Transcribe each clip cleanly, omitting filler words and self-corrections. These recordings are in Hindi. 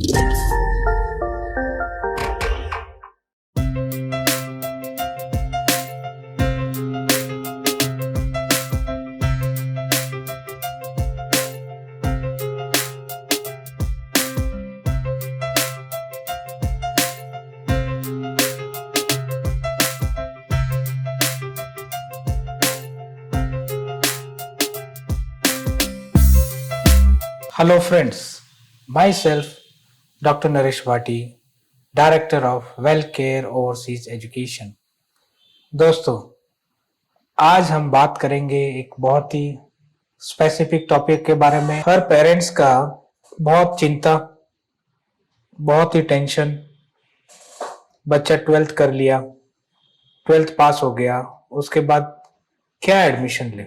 Hello friends, myself Dr. Naresh Bhati, Director of Well Care Overseas Education। दोस्तों, आज हम बात करेंगे एक बहुत ही स्पेसिफिक टॉपिक के बारे में। हर पेरेंट्स का बहुत चिंता, बहुत ही टेंशन। बच्चा 12th कर लिया, 12th पास हो गया, उसके बाद क्या एडमिशन ले।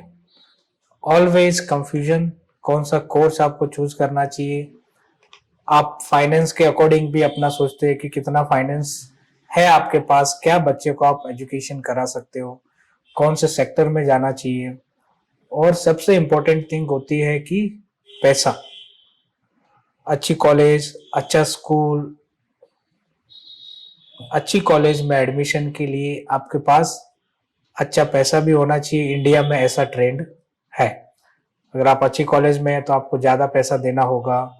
ऑलवेज कंफ्यूजन, कौन सा कोर्स आपको चूज करना चाहिए। आप फाइनेंस के अकॉर्डिंग भी अपना सोचते हैं कि कितना फाइनेंस है आपके पास, क्या बच्चे को आप एजुकेशन करा सकते हो, कौन से सेक्टर में जाना चाहिए। और सबसे इम्पोर्टेंट थिंग होती है कि पैसा। अच्छी कॉलेज, अच्छा स्कूल, अच्छी कॉलेज में एडमिशन के लिए आपके पास अच्छा पैसा भी होना चाहिए। इंडिया में ऐसा ट्रेंड है। अगर आप अच्छी कॉलेज में हैं तो आपको ज़्यादा पैसा देना होगा,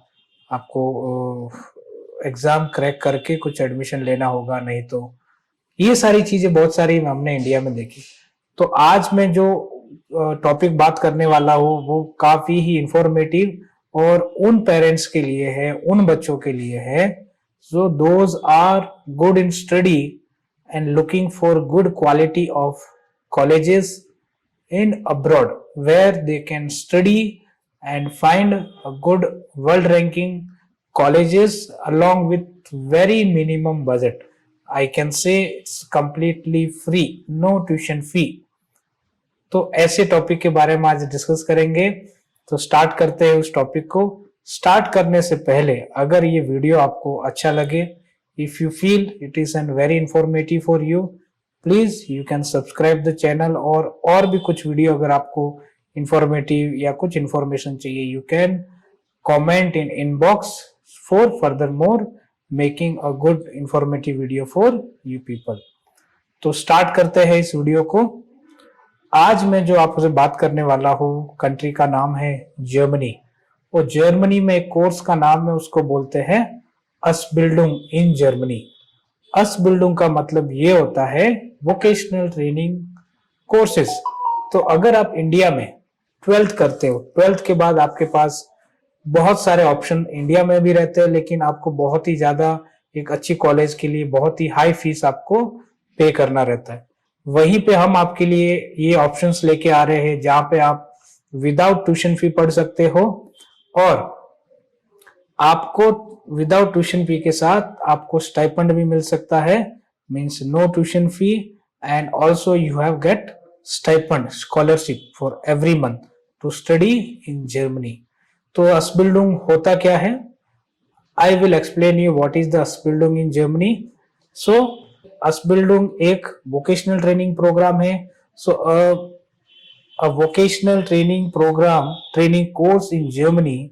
आपको एग्ज़ाम क्रैक करके कुछ एडमिशन लेना होगा, नहीं तो ये सारी चीज़ें बहुत सारी हमने इंडिया में देखी। तो आज मैं जो टॉपिक बात करने वाला हूँ वो काफ़ी ही इंफॉर्मेटिव और उन पेरेंट्स के लिए है, उन बच्चों के लिए है जो those are good in study and looking for good quality of colleges in abroad where they can study and find a good world ranking colleges along with very minimum budget. I can say it's completely free, no tuition fee. तो ऐसे टॉपिक के बारे में आज डिस्कस करेंगे। तो स्टार्ट करते हैं उस टॉपिक को। स्टार्ट करने से पहले अगर ये वीडियो आपको अच्छा लगे, if you feel it is an very informative for you, please you can subscribe the channel. और भी कुछ वीडियो अगर आपको इंफॉर्मेटिव या कुछ इंफॉर्मेशन चाहिए, you can comment in inbox for further more making a good informative video for you people. तो स्टार्ट करते हैं इस वीडियो को। आज मैं जो आपसे बात करने वाला हूँ, कंट्री का नाम है जर्मनी। और जर्मनी में एक कोर्स का नाम है, उसको बोलते हैं असबिल्डुंग इन जर्मनी। असबिल्डुंग का मतलब ये होता है वोकेशनल ट्रेनिंग कोर्सेज। तो अगर आप इंडिया में 12th करते हो, 12th के बाद आपके पास बहुत सारे ऑप्शन इंडिया में भी रहते हैं, लेकिन आपको बहुत ही ज्यादा एक अच्छी कॉलेज के लिए बहुत ही हाई फीस आपको पे करना रहता है। वहीं पे हम आपके लिए ये ऑप्शंस लेके आ रहे हैं जहां पे आप विदाउट ट्यूशन फी पढ़ सकते हो और आपको विदाउट ट्यूशन फी के साथ आपको स्टाइपेंड भी मिल सकता है, means no tuition fee and also you have get stipend scholarship for every month to study in Germany. तो असबिल्डुंग होता क्या है, I will explain you what is the Ausbildung in Germany. So Ausbildung एक वोकेशनल ट्रेनिंग प्रोग्राम है। सो a vocational training program, training course in Germany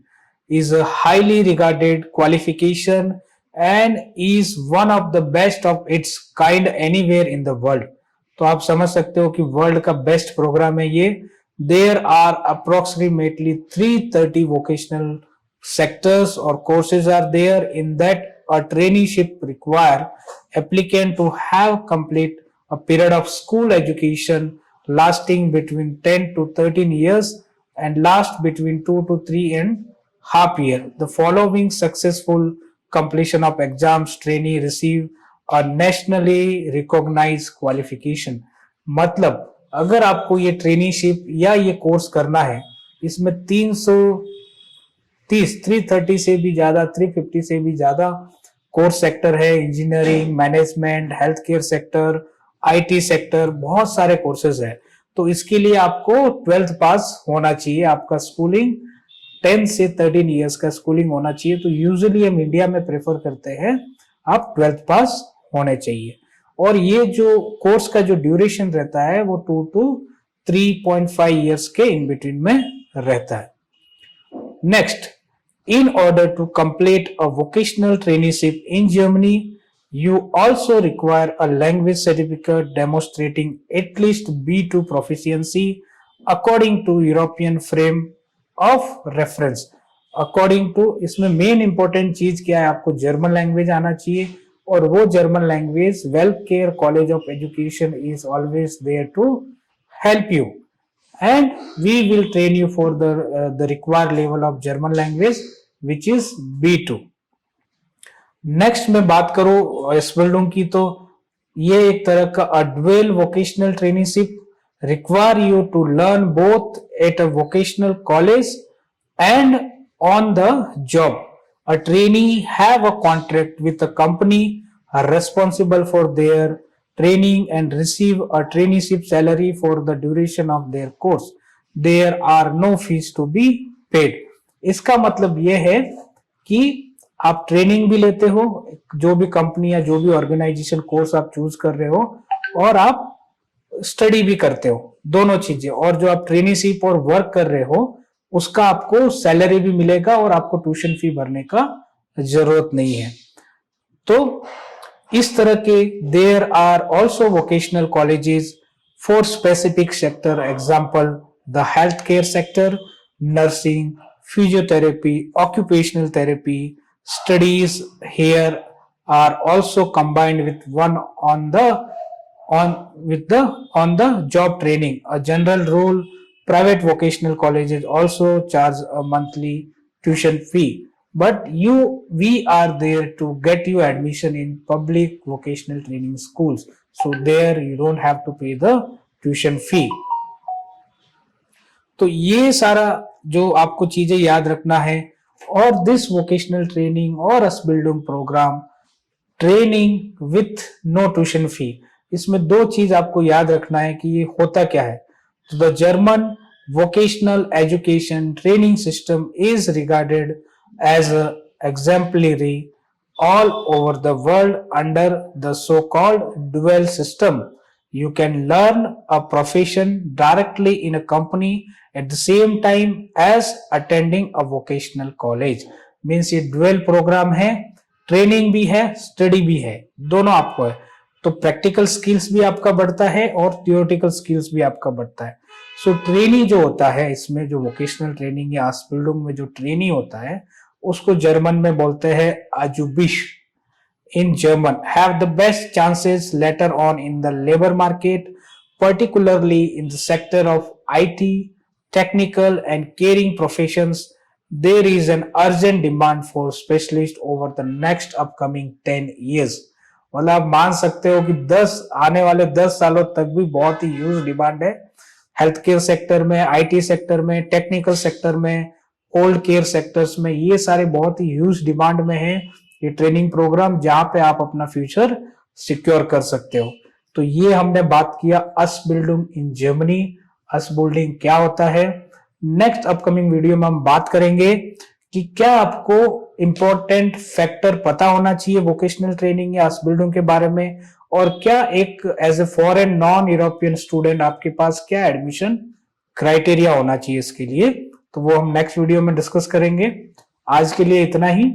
is a highly regarded qualification and is one of the best of its kind anywhere in the world। तो आप समझ सकते हो कि वर्ल्ड का बेस्ट प्रोग्राम है ये। There are approximately 330 vocational sectors or courses are there in that a traineeship require applicant to have complete a period of school education lasting between 10 to 13 years and last between 2 to 3.5 years. The following successful completion of exams trainee receive a nationally recognized qualification। मतलब अगर आपको ये ट्रेनीशिप या ये कोर्स करना है, इसमें 330 से भी ज्यादा, 350 से भी ज्यादा कोर्स सेक्टर है। Engineering, management, health care sector, IT sector, बहुत सारे कोर्सेज है। तो इसके लिए आपको 12th पास होना चाहिए। आपका स्कूलिंग 10 से 13 इयर्स का स्कूलिंग होना चाहिए। तो यूजुअली हम इंडिया में प्रेफर करते हैं आप 12th पास होने चाहिए। और ये जो कोर्स का जो ड्यूरेशन रहता है वो 2 to 3.5 इयर्स के इन बिटवीन में रहता है। Next, In order to complete a vocational traineeship in Germany, you also require a language certificate demonstrating at least B2 proficiency according to European frame of reference. According to, इसमें मेन इंपॉर्टेंट चीज क्या है, आपको जर्मन लैंग्वेज आना चाहिए, और वो German language wealth care college of education is always there to help you, and we will train you for the required level of German language which is B2. Next मैं बात करूं एसबिल्डुंग की, तो ये एक तरह का dual vocational trainingship, require you to learn both at a vocational college and on the job. A trainee have a contract with a company are responsible for their training and receive a traineeship salary for the duration of their course. There are no fees to be paid. इसका मतलब यह है कि आप ट्रेनिंग भी लेते हो, जो भी कंपनी या जो भी ऑर्गेनाइजेशन कोर्स आप चूज कर रहे हो, और आप स्टडी भी करते हो, दोनों चीजें, और जो आप ट्रेनिंगशिप और वर्क कर रहे हो उसका आपको सैलरी भी मिलेगा और आपको ट्यूशन फी भरने का जरूरत नहीं है. तो इस तरह के there are also vocational colleges for specific sector, example the health care sector, nursing, physiotherapy, occupational therapy. Studies here are also combined with one on the job training. A general rule, private vocational colleges also charge a monthly tuition fee, but we are there to get you admission in public vocational training schools, so there you don't have to pay the tuition fee. तो ये सारा जो आपको चीजें याद रखना है, और दिस वोकेशनल ट्रेनिंग और Ausbildung program training with no tuition fee, इसमें दो चीज आपको याद रखना है कि ये होता क्या है. तो the German vocational education training system is regarded as exemplary all over the world under the so-called dual system. You can learn a profession directly in a company at the same time as attending a vocational college. Means ये dual program है, ट्रेनिंग भी है, स्टडी भी है, दोनों आपको है. तो प्रैक्टिकल स्किल्स भी आपका बढ़ता है और थियोरेटिकल स्किल्स भी आपका बढ़ता है. सो ट्रेनी जो होता है, इसमें जो वोकेशनल ट्रेनिंग या आस्पिल्डिंग में जो ट्रेनी होता है, उसको जर्मन में बोलते हैं अजुबिश in German, have the best chances later on in the labor market, particularly in the sector of IT, technical and caring professions. There is an urgent demand for specialists over the next upcoming 10 years. मतलब आप मान सकते हो कि आने वाले 10 सालों तक भी बहुत ही ह्यूज डिमांड है हेल्थ केयर सेक्टर में, आईटी सेक्टर में, टेक्निकल सेक्टर में, ओल्ड केयर सेक्टर्स में. ये सारे बहुत ही ह्यूज डिमांड में है ये ट्रेनिंग प्रोग्राम, जहां पे आप अपना फ्यूचर सिक्योर कर सकते हो. तो ये हमने बात किया असबिल्डिंग इन जर्मनी. असबिल्डिंग क्या होता है, नेक्स्ट अपकमिंग वीडियो में हम बात करेंगे कि क्या आपको इंपॉर्टेंट फैक्टर पता होना चाहिए वोकेशनल ट्रेनिंग या असबिल्डिंग के बारे में, और क्या एक as a foreign non European student आपके पास क्या एडमिशन क्राइटेरिया होना चाहिए इसके लिए. तो वो हम नेक्स्ट वीडियो में डिस्कस करेंगे. आज के लिए इतना ही.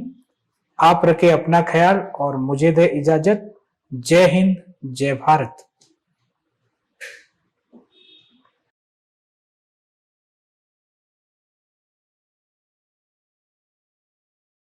आप रखें अपना ख्याल और मुझे दे इजाजत. जय हिंद, जय भारत.